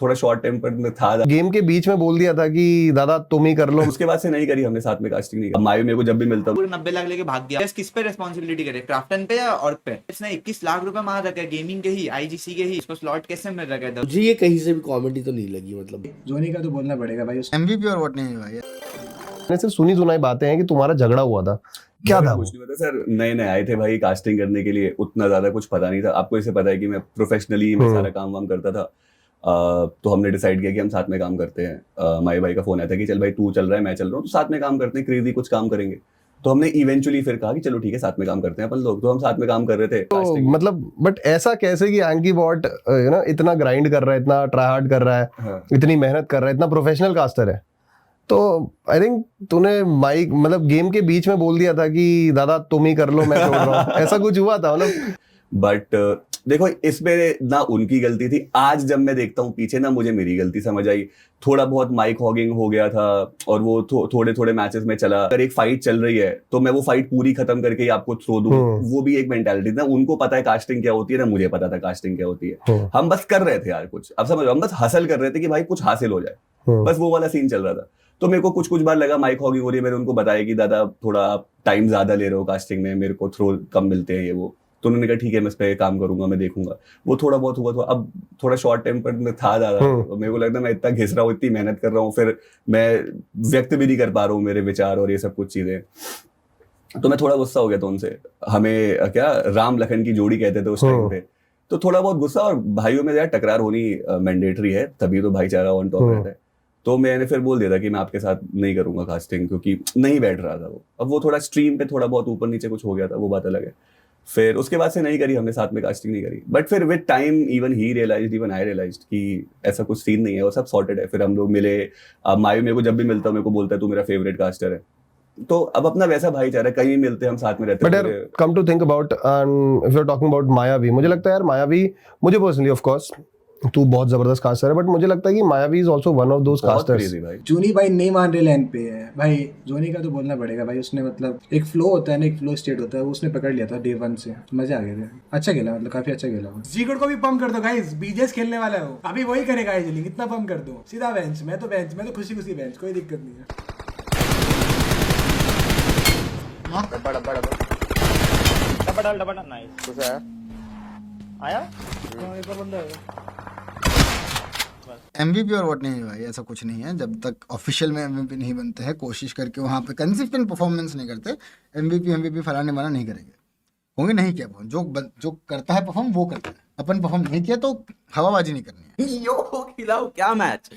थोड़ा short temper में था। गेम के बीच में बोल दिया था कि दादा तुम ही कर लो। उसके बाद से नहीं करी हमने साथ में कास्टिंग नहीं की। मायू मेरे को जब भी मिलता पूरे 90 लाख लेके भाग गया। किस पे रेस्पॉन्सिबिलिटी करे, क्राफ्टन पे या और पे? इसने 21 लाख रुपए मार रखा है गेमिंग के ही, आईजीसी के ही। इसको स्लॉट कैसे मिल रखा है? मुझे ये कहीं से भी कॉमेडी तो नहीं लगी। मतलब जोनी का तो बोलना पड़ेगा भाई। एमवीपी और व्हाट नहीं भाई। मैंने सिर्फ सुनी सुनाई बातें हैं कि तुम्हारा झगड़ा हुआ था, क्या था? कुछ नहीं पता सर, नए नए आए थे भाई कास्टिंग करने के लिए, उतना ज्यादा कुछ पता नहीं था। आपको इसे पता है कि मैं प्रोफेशनली मैं सारा काम वाम करता था। तो हमने डिसाइड किया कि हम साथ में काम करते हैं। माई भाई का फोन आया था कि चल भाई तू चल रहा है मैं चल रहा हूँ, तो साथ में काम करते हैं, क्रेजी कुछ काम करेंगे। तो हमने इवेंचुअली फिर कहा कि चलो ठीक है साथ में काम करते हैं अपन लोग। तो हम साथ में काम कर रहे थे तो casting में। मतलब बट ऐसा कैसे कि एंकी बॉट इतना ग्राइंड कर रहा है, इतना ट्राई हार्ड कर रहा है, हाँ। इतनी मेहनत कर रहा है, इतना प्रोफेशनल कास्टर है, तो आई थिंक तूने माइक मतलब गेम के बीच में बोल दिया था कि दादा तुम ही कर लो मैं छोड़ रहा हूँ। ऐसा कुछ हुआ था मतलब? बट देखो इसमें ना उनकी गलती थी। आज जब मैं देखता हूँ पीछे ना, मुझे मेरी गलती समझ आई। थोड़ा बहुत माइक हॉगिंग हो गया था और वो थोड़े थोड़े मैचेस में चला। अगर एक फाइट चल रही है तो मैं वो फाइट पूरी खत्म करके ही आपको थ्रो दूं, वो भी एक मेंटालिटी ना। उनको पता है कास्टिंग क्या होती है ना, मुझे पता था कास्टिंग क्या होती है। हम बस कर रहे थे यार कुछ, अब समझ, हम बस हासिल कर रहे थे कि भाई कुछ हासिल हो जाए, बस वो वाला सीन चल रहा था। तो मेरे को कुछ कुछ बार लगा माइक हॉगिंग हो रही है। मैंने उनको बताया कि दादा थोड़ा टाइम ज्यादा ले रहे हो कास्टिंग में, मेरे को थ्रो कम मिलते हैं ये वो। तो उन्होंने कहा ठीक है मैं इस पे काम करूंगा, मैं देखूंगा। वो थोड़ा बहुत हुआ। तो अब थोड़ा शॉर्ट टेम्पर में था ज्यादा। मेरे को लगता है मैं इतना घिस रहा हूँ, इतनी मेहनत कर रहा हूँ, फिर मैं व्यक्त भी नहीं कर पा रहा हूँ मेरे विचार और ये सब कुछ चीजें। तो मैं थोड़ा गुस्सा हो गया था उनसे। हमें क्या राम लखन की जोड़ी कहते थे उस टाइम पे। तो थोड़ा बहुत गुस्सा, और भाइयों में यार टकरार होनी मैंडेटरी है, तभी तो भाईचारा ऑन टॉप रहता है। तो मैंने फिर बोल दिया था कि मैं आपके साथ नहीं करूंगा कास्टिंग, क्योंकि नहीं बैठ रहा था वो। अब वो थोड़ा स्ट्रीम पे थोड़ा बहुत ऊपर नीचे कुछ हो गया था, वो बात अलग है। फिर उसके बाद से नहीं करी हमने साथ में कास्टिंग नहीं करी। बट फिर with time even he realized, even I realized कि ऐसा कुछ सीन नहीं है, वो सब सॉर्टेड है। फिर हम लोग मिले। मायू मेरे को जब भी मिलता है मेरे को बोलता है तू मेरा फेवरेट कास्टर है। तो अब अपना वैसा भाईचारा, कहीं मिलते हम साथ में रहते बट यार come to think about, if you are talking about मायावी, मुझे लगता है यार मायावी, मुझे पर्सनली ऑफ कोर्स तू बहुत जबरदस्त कास्टर है, बट मुझे लगता है कि मायावी is also one of those casters. भाई जोनी भाई नहीं मान रहे लैंड पे है भाई। जोनी का तो बोलना पड़ेगा भाई। उसने मतलब एक फ्लो होता है ना, एक फ्लो स्टेट होता है, वो उसने पकड़ लिया था डे 1 से। मजा आ गया था, अच्छा खेला, मतलब काफी अच्छा खेला। जीगोड को भी पंप कर दो गाइस, बीजेस खेलने वाला है वो, अभी वही करेगा इजीली। कितना पंप कर दो, सीधा बेंच। मैं तो खुशी खुशी बेंच, कोई दिक्कत नहीं है। डबा नाइस कुछ है आया। एक और बंदा है। एमवीपी और व्हाट नहीं भाई, ऐसा कुछ नहीं है। जब तक ऑफिशियल में एमवीपी नहीं बनते हैं, कोशिश करके वहाँ पे कंसिस्टेंट परफॉर्मेंस नहीं करते, एमवीपी फलाने वाला नहीं करेंगे, होंगे नहीं क्या। जो करता है परफॉर्म वो करता है। अपन परफॉर्म नहीं किया तो हवाबाजी नहीं करनी है। यो खिलाओ क्या मैच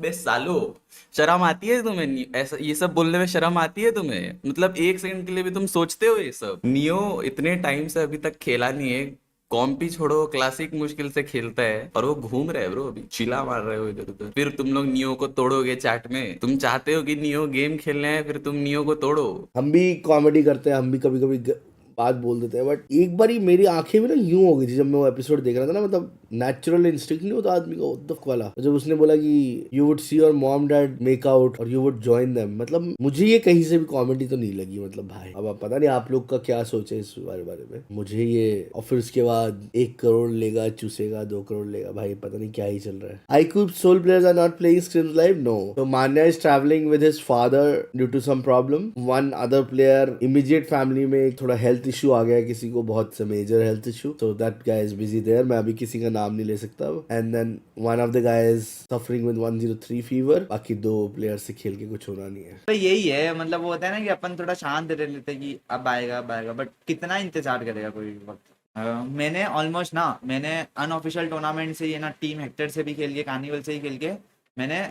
बे सालो, शर्म आती है तुम्हें? ऐसा ये सब बोलने में शर्म आती है तुम्हें? मतलब एक सेकंड के लिए भी तुम सोचते हो ये सब? नियो इतने टाइम से अभी तक खेला नहीं है, कॉम्पी छोड़ो, क्लासिक मुश्किल से खेलता है, और वो घूम रहे ब्रो, अभी चिल्ला मार रहे हो इधर उधर। फिर तुम लोग नियो को तोड़ोगे चैट में? तुम चाहते हो कि नियो गेम खेलने हैं, फिर तुम नियो को तोड़ो। हम भी कॉमेडी करते हैं, हम भी कभी कभी बात बोल देते हैं। बट एक बारी मेरी आंखें भी ना यूं हो गई थी जब मैं वो एपिसोड देख रहा था ना। मतलब नेचुरल इंस्टिंक्ट नहीं होता आदमी का, उद्दफ वाला। जब उसने बोला कि you would see your mom dad make out और यू वुड जॉइन देम, मतलब मुझे ये कहीं से भी कॉमेडी तो नहीं लगी। मतलब भाई अब पता नहीं आप लोग का क्या सोच है इस बारे में। मुझे ये और फिर उसके बाद 1 करोड़ लेगा, चूसेगा 2 करोड़ लेगा, भाई पता नहीं क्या ही चल रहा है। iQube soul players are not playing scrims live, no. So Manya is traveling with his father due to some problem. One other player immediate family में थोड़ा हेल्थ इशू आ गया, किसी को बहुत major health issue, so that guy is busy there. मैं अभी किसी का नाम नहीं ले सकता। And then one of the guys suffering with 103 fever. बाकी 2 प्लेयर से खेल के कुछ होना नहीं है। तो यही है, मतलब वो होता है ना कि अपन थोड़ा शांत रह लेते हैं कि अब आएगा, बट कितना इंतजार करेगा कोई वक्त। मैंने ऑलमोस्ट ना, मैंने अनऑफिशियल टूर्नामेंट से ये ना टीम हेक्टर से भी खेल के, कार्निवल से ही खेल के मैंने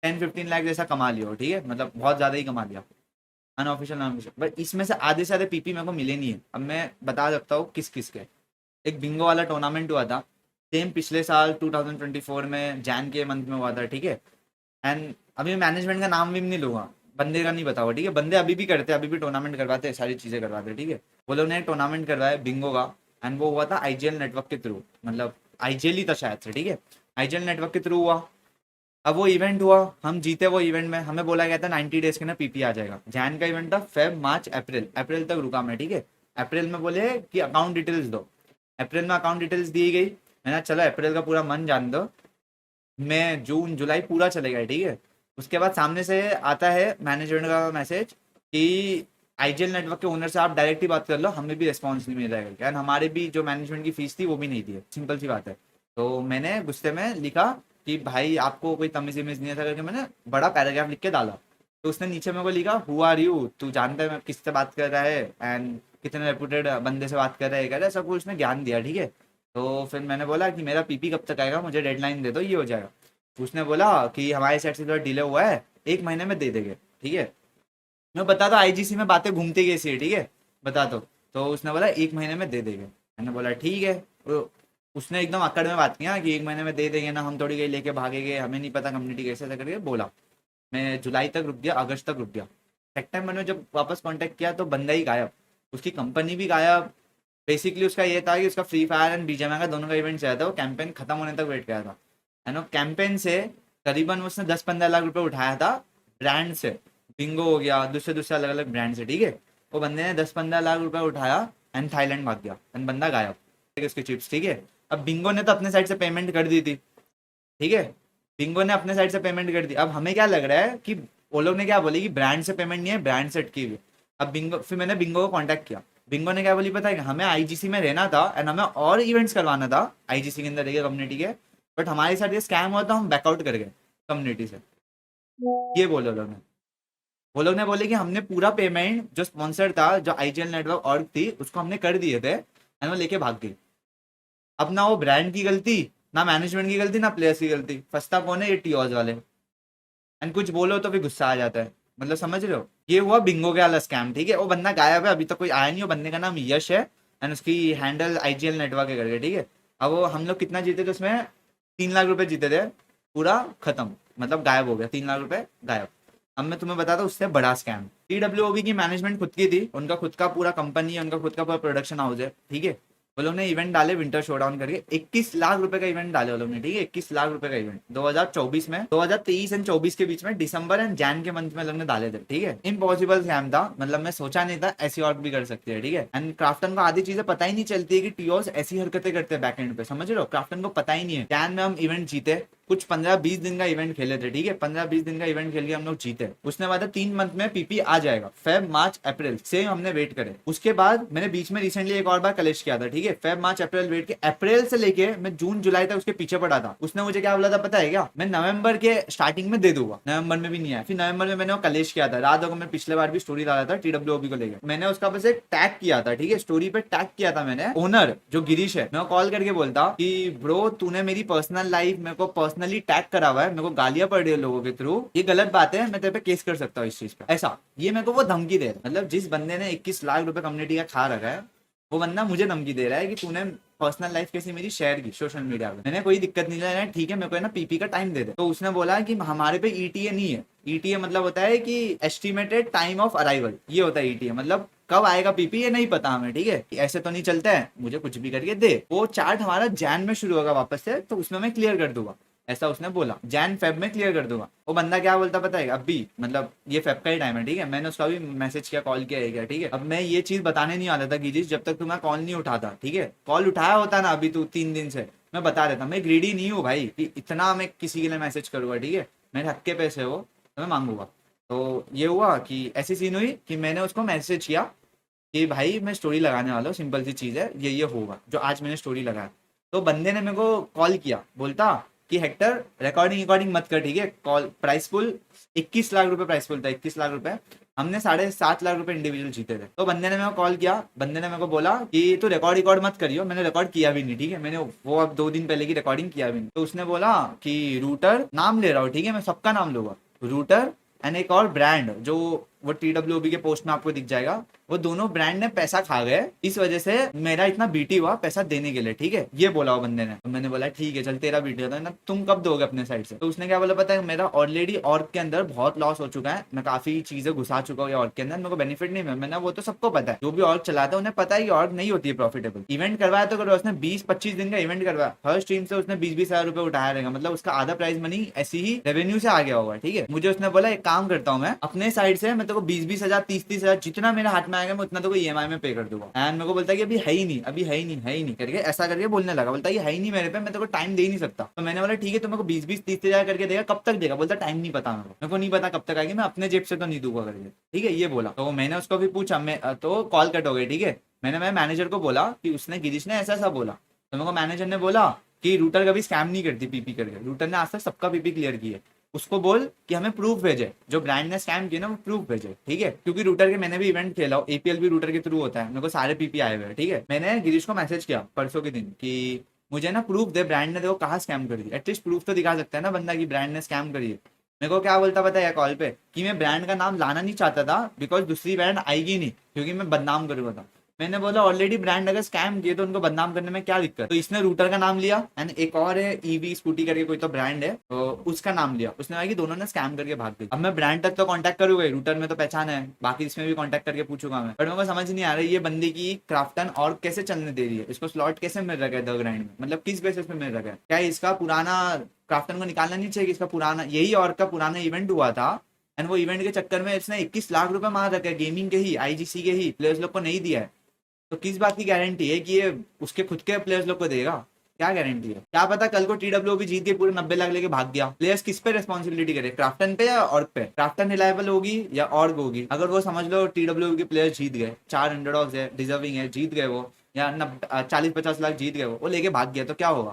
10-15 लाख जैसा कमा लिया, ठीक है, मतलब बहुत ज्यादा ही कमा लिया अनऑफिशियल अनऑफिशियल। बट इसमें से आधे से आधे पीपी मेरे को मिले नहीं है। अब मैं बता सकता हूँ किस किस के। एक बिंगो वाला टूर्नामेंट हुआ था, सेम पिछले साल 2024 में जैन के मंथ में हुआ था, ठीक है। एंड अभी मैनेजमेंट का नाम भी नहीं लूंगा, बंदे का नहीं बताओ, ठीक है। बंदे अभी भी करते हैं, अभी भी टूर्नामेंट करवाते हैं, सारी चीजें करवाते हैं, ठीक है। वो लोग ने एक टूर्नामेंट करवाया बिंगो का, एंड वो हुआ था आईजीएल नेटवर्क के थ्रू, मतलब आईजीएल ही था शायद से, ठीक है। आईजीएल नेटवर्क के थ्रू हुआ। अब वो इवेंट हुआ, हम जीते वो इवेंट में। हमें बोला गया था 90 डेज के ना पीपी आ जाएगा। जैन का इवेंट था फेब मार्च अप्रैल तक रुका मैं, ठीक है। अप्रैल में बोले कि अकाउंट डिटेल्स दो, अप्रैल में अकाउंट डिटेल्स दी गई। मैंने चलो अप्रैल का पूरा मन जान दो, मैं जून जुलाई पूरा चलेगा, ठीक है। उसके बाद सामने से आता है मैनेजमेंट का मैसेज कि आईजीएल नेटवर्क के ओनर से आप डायरेक्ट ही बात कर लो, हमें भी रिस्पॉन्स नहीं मिल रहा है, एंड हमारे भी जो मैनेजमेंट की फीस थी वो भी नहीं दी है, सिंपल सी बात है। तो मैंने गुस्से में लिखा कि भाई आपको कोई तमीज़ वमीज़ नहीं है करके मैंने बड़ा पैराग्राफ लिख के डाला। तो उसने नीचे मेरे को लिखा हु आर यू, तू जानता है मैं किससे बात कर रहा है एंड कितने रेपुटेड बंदे से बात कर रहा है, सब कुछ उसने ज्ञान दिया, ठीक है। तो फिर मैंने बोला कि मेरा पीपी कब तक आएगा, मुझे डेडलाइन दे दो, ये हो जाएगा। उसने बोला कि हमारे साइड से थोड़ा डिले हुआ है, 1 महीने में दे देंगे, ठीक है। मैं बता दो आईजीसी में बातें घूमती कैसी है, ठीक है, बता दो। तो उसने बोला 1 महीने में दे देंगे। मैंने बोला ठीक है। तो उसने एकदम अकड़ में बात किया कि 1 महीने में दे देंगे ना, हम थोड़ी कहीं लेके भागेंगे, हमें नहीं पता कम्युनिटी कैसे ऐसा करके बोला। मैं जुलाई तक रुक गया, अगस्त तक रुक गया। सेप्टेम्बर में जब वापस कांटेक्ट किया तो बंदा ही गायब, उसकी कंपनी भी गायब। बेसिकली उसका ये था कि उसका फ्री फायर एंड बीजीएमआई का दोनों का इवेंट चाहिए था, वो कैंपेन खत्म होने तक वेट किया था। एंड वो कैंपेन से करीबन उसने 10-15 लाख रुपए उठाया था ब्रांड से, बिंगो हो गया, दूसरे अलग अलग ब्रांड से, ठीक है। वो बंदे ने 10-15 लाख रुपए उठाया एंड थाईलैंड भाग गया एंड बंदा गायब उसके चिप्स, ठीक है। अब बिंगो ने तो अपने साइड से पेमेंट कर दी थी, ठीक है, बिंगो ने अपने साइड से पेमेंट कर दी। अब हमें क्या लग रहा है कि वो लोग ने क्या बोले कि ब्रांड से पेमेंट नहीं है, ब्रांड से अटकी हुई। अब बिंगो, फिर मैंने बिंगो को कांटेक्ट किया, बिंगो ने क्या बोली पता है कि हमें आईजीसी में रहना था एंड हमें और इवेंट्स करवाना था आईजीसी के अंदर रह कम्युनिटी के, बट हमारे साथ ये स्कैम हुआ तो हम बैकआउट कर गए कम्युनिटी से। ये बोले वो लोग ने बोले कि हमने पूरा पेमेंट जो स्पॉन्सर था, जो आईजीएल नेटवर्क ऑर्ग थी, उसको हमने कर दिए थे एंड वो लेके भाग गई। अब ना वो ब्रांड की गलती, ना मैनेजमेंट की गलती, ना प्लेयर्स की गलती, फंसता कौन है, ये टीओज वाले। एंड कुछ बोलो तो भी गुस्सा आ जाता है, मतलब समझ रहे हो। ये हुआ बिंगो के वाला स्कैम, ठीक है। वो बंदा गायब है, अभी तक कोई आया नहीं। वो बंदे का नाम यश है एंड उसकी हैंडल आईजीएल नेटवर्क है करके, ठीक है। अब वो हम लोग कितना जीते थे उसमें, 3 लाख रुपए जीते थे, पूरा खत्म, मतलब गायब हो गया, 3 लाख रुपए गायब। अब मैं तुम्हें बताता हूँ उससे बड़ा स्कैम। TWOB की मैनेजमेंट खुद की थी, उनका खुद का पूरा कंपनी है, उनका खुद का पूरा प्रोडक्शन हाउस है, ठीक है। वो लोग ने इवेंट डाले विंटर शोडाउन करके, 21 लाख रुपए का इवेंट डाले वो लोग ने, ठीक है। 21 लाख रुपए का इवेंट 2024 में, 2023 एंड 24 के बीच में, दिसंबर एंड जैन के मंथ में लोग ने डाले थे, ठीक है। इम्पॉसिबल स्कैम था, मतलब मैं सोचा नहीं था ऐसी और भी कर सकते हैं, ठीक है। एंड क्राफ्टन को आधी चीजें पता ही नहीं चलती है कि टीओस ऐसी हरकतें करते हैं बैक एंड पे, समझ रहे हो। क्राफ्टन को पता ही नहीं है। जैन में हम इवेंट जीते, कुछ 15-20 दिन का इवेंट खेले थे, ठीक है। 15-20 दिन का इवेंट खेल के हम लोग जीते। उसने बाद 3 मंथ में पीपी आ जाएगा, फेब मार्च अप्रैल से हमने वेट करे। उसके बाद मैंने बीच में रिसेंटली एक और बार कलेक्ट किया था, ठीक है। फेब मार्च अप्रैल वेट के, अप्रैल से लेके मैं जून जुलाई तक उसके पीछे पड़ा था। उसने मुझे क्या बोला था पता है क्या, मैं नवंबर के स्टार्टिंग में दे दूंगा, नवंबर में भी नहीं आया। फिर नवंबर में मैंने वो कलेक्ट किया था, रात को मैं पिछले बार भी स्टोरी डाला था TWOB को लेकर, मैंने उसका बस एक टैग किया था, ठीक है। स्टोरी पे टैग किया था मैंने ओनर जो गिरीश है, मैं कॉल करके बोलता कि ब्रो तूने मेरी पर्सनल लाइफ मेरे को पर्सनली टैग करा हुआ है, मेरे को गालियां पड़ रही है लोगों के थ्रू, ये गलत बात है, मैं तेरे पे केस कर सकता हूँ इस चीज पे, ऐसा। ये मेरे को वो धमकी दे रहा है, मतलब जिस बंदे ने 21 लाख रुपए कम्युनिटी का खा रखा है, वो बंदा मुझे धमकी दे रहा है कि तूने पर्सनल लाइफ कैसी मेरी शेयर की सोशल मीडिया पे। मैंने कोई दिक्कत नहीं है, ठीक है, मेरे को है ना पीपी का टाइम दे दे। तो उसने बोला कि हमारे पे ETA नहीं है। ETA मतलब होता है कि एस्टिमेटेड टाइम ऑफ अराइवल, ये होता है ETA, मतलब कब आएगा पीपी ये नहीं पता हमें, ठीक है। ऐसे तो नहीं चलता है, मुझे कुछ भी करके दे। वो चार्ट हमारा जैन में शुरू होगा वापस से, तो उसमें मैं क्लियर कर दूंगा, ऐसा उसने बोला। जैन फेब में क्लियर कर दूंगा। वो बंदा क्या बोलता पता है, अब भी मतलब ये फेब का ही टाइम है, ठीक है। मैंने उसका भी मैसेज किया, कॉल किया है क्या, ठीक है। अब मैं ये चीज बताने नहीं आता था गिरीश, जब तक तुम्हारा कॉल नहीं उठाता, ठीक है। कॉल उठाया होता ना अभी तू 3 दिन से, मैं बता देता। मैं ग्रीडी नहीं हूँ भाई कि इतना मैं किसी के लिए मैसेज करूंगा, ठीक है। मेरे हक के पैसे हो तो मैं मांगूंगा। तो ये हुआ कि ऐसी सीन हुई कि मैंने उसको मैसेज किया कि भाई मैं स्टोरी लगाने वाला हूँ, सिंपल सी चीज़ है, ये होगा जो आज मैंने स्टोरी लगाया। तो बंदे ने मेरे को कॉल किया, बोलता कि हेक्टर रिकॉर्डिंग मत कर, ठीक है। कॉल प्राइस पुल 21 लाख रुपए प्राइस पुल था, 21 लाख रुपए। हमने 7.5 लाख रुपए इंडिविजुअल जीते थे। तो बंदे ने मेरे को कॉल किया, बंदे ने मेरे को बोला कि तू रिकॉर्ड मत करियो। मैंने रिकॉर्ड किया भी नहीं, ठीक है। मैंने वो अब 2 दिन पहले की रिकॉर्डिंग किया भी नहीं। तो उसने बोला कि रूटर नाम ले रहा हूँ, ठीक है, मैं सबका नाम लूंगा, रूटर एंड एक और ब्रांड जो वो TWOB के पोस्ट में आपको दिख जाएगा, वो दोनों ब्रांड ने पैसा खा गए, इस वजह से मेरा इतना बीटी हुआ पैसा देने के लिए, ठीक है। ये बोला वो बंदे ने। तो मैंने बोला ठीक है चल, तेरा बीटी होता है ना, तुम कब दोगे अपने साइड से। तो उसने क्या बोला पता है, मेरा ऑलरेडी ऑर्ग के अंदर बहुत लॉस हो चुका है, मैं काफी चीजें घुसा चुका हूँ ऑर्ग के अंदर, मेरे को बेनिफिट नहीं मिला। मैंने वो तो सबको पता है, जो भी ऑर्ग चलाता है उन्हें पता है कि ऑर्ग नहीं होती है प्रॉफिटेबल। इवेंट करवाया तो करो, उसने 20-25 दिन का इवेंट करवाया, हर स्ट्रीम से उसने 20-20 हजार रुपए उठाया रहेगा, मतलब उसका आधा प्राइस मनी ऐसी ही रेवेन्यू से आ गया होगा, ठीक है। मुझे उसने बोला एक काम करता हूँ मैं अपने साइड से, मैं तेरे को 20-20 हजार 30-30 हजार जितना मेरे हाथ में आएगा मैं उतना तो EMI में पे कर दूंगा। एंड मेरे को बोलता है कि अभी है ही नहीं, अभी है ही नहीं, है ही नहीं करके ऐसा करके बोलने लगा। बोलता है कि है ही नहीं मेरे पे, मैं तेरे को टाइम दे ही नहीं सकता। तो मैंने बोला ठीक है, तो मेरे को 20-20 30 हजार करके देगा, कब तक देगा? बोलता टाइम नहीं पता, मेरे को नहीं पता कब तक आएगी, मैं अपने जेब से तो नहीं दूंगा करके, ठीक है ये बोला। तो मैंने उसको भी पूछा, मैं तो कॉल कट हो गई, ठीक है। मैंने मेरे मैनेजर को बोला कि उसने गिरीश ने ऐसा ऐसा बोला। तो मेरे को मैनेजर ने बोला कि रूटर कभी स्कैम नहीं करती पीपी करके, रूटर ने आज तक सबका पीपी क्लियर की है। उसको बोल कि हमें प्रूफ भेजे, जो ब्रांड ने स्कैम किया ना वो प्रूफ भेजे, ठीक है। क्योंकि रूटर के मैंने भी इवेंट खेला, APL भी रूटर के थ्रू होता है, मेरे को सारे पीपी आए हुए हैं, ठीक है। मैंने गिरीश को मैसेज किया परसों के दिन कि मुझे ना प्रूफ दे, ब्रांड ने देखो कहाँ स्कैम कर दी। एटलीस्ट प्रूफ तो दिखा सकता है ना बंदा कि ब्रांड ने स्कैम करी है। मेरे को क्या बोलता पता है कॉल पे, कि मैं ब्रांड का नाम लाना नहीं चाहता था बिकॉज दूसरी ब्रांड आएगी नहीं, क्योंकि मैं बदनाम करूंगा था। मैंने बोला ऑलरेडी ब्रांड अगर स्कैम किए तो उनको बदनाम करने में क्या दिक्कत। तो इसने रूटर का नाम लिया एंड एक और है EV स्कूटी करके कोई तो ब्रांड है, तो उसका नाम लिया। उसने कहा कि दोनों ने स्कैम करके भाग गई। अब मैं ब्रांड तक तो कांटेक्ट करूंगा, रूटर में तो पहचान है, बाकी इसमें भी कांटेक्ट करके पूछूंगा मैं। बट मेरे को समझ नहीं आ रहा है ये बंदी की क्राफ्टन और कैसे चलने दे रही है, इसको स्लॉट कैसे मिल रहा है द ग्राइंड में, मतलब किस बेसिस पे मिल रहा है। क्या इसका पुराना क्राफ्टन को निकालना नहीं चाहिए? इसका पुराना यही और का पुराना इवेंट हुआ था एंड वो इवेंट के चक्कर में इसने 21 लाख रुपए मार रखे गेमिंग के ही, IGC के ही प्लेयर्स लोग को नहीं दिया है। तो किस बात की गारंटी है कि ये उसके खुद के प्लेयर्स लोग को देगा? क्या गारंटी है? क्या पता कल को TWO भी जीत के पूरे 90 लाख लेके भाग गया। प्लेयर्स किस पे रेस्पॉन्सिबिलिटी करे, क्राफ्टन पे या ऑर्ग पे? क्राफ्टन रिलायबल होगी या ऑर्ग होगी? अगर वो समझ लो TWO के प्लेयर्स जीत गए, 4 अंडरडॉग्स है, डिजर्विंग है, जीत गए वो, या 40-50 लाख जीत गए वो लेके भाग गया, तो क्या होगा?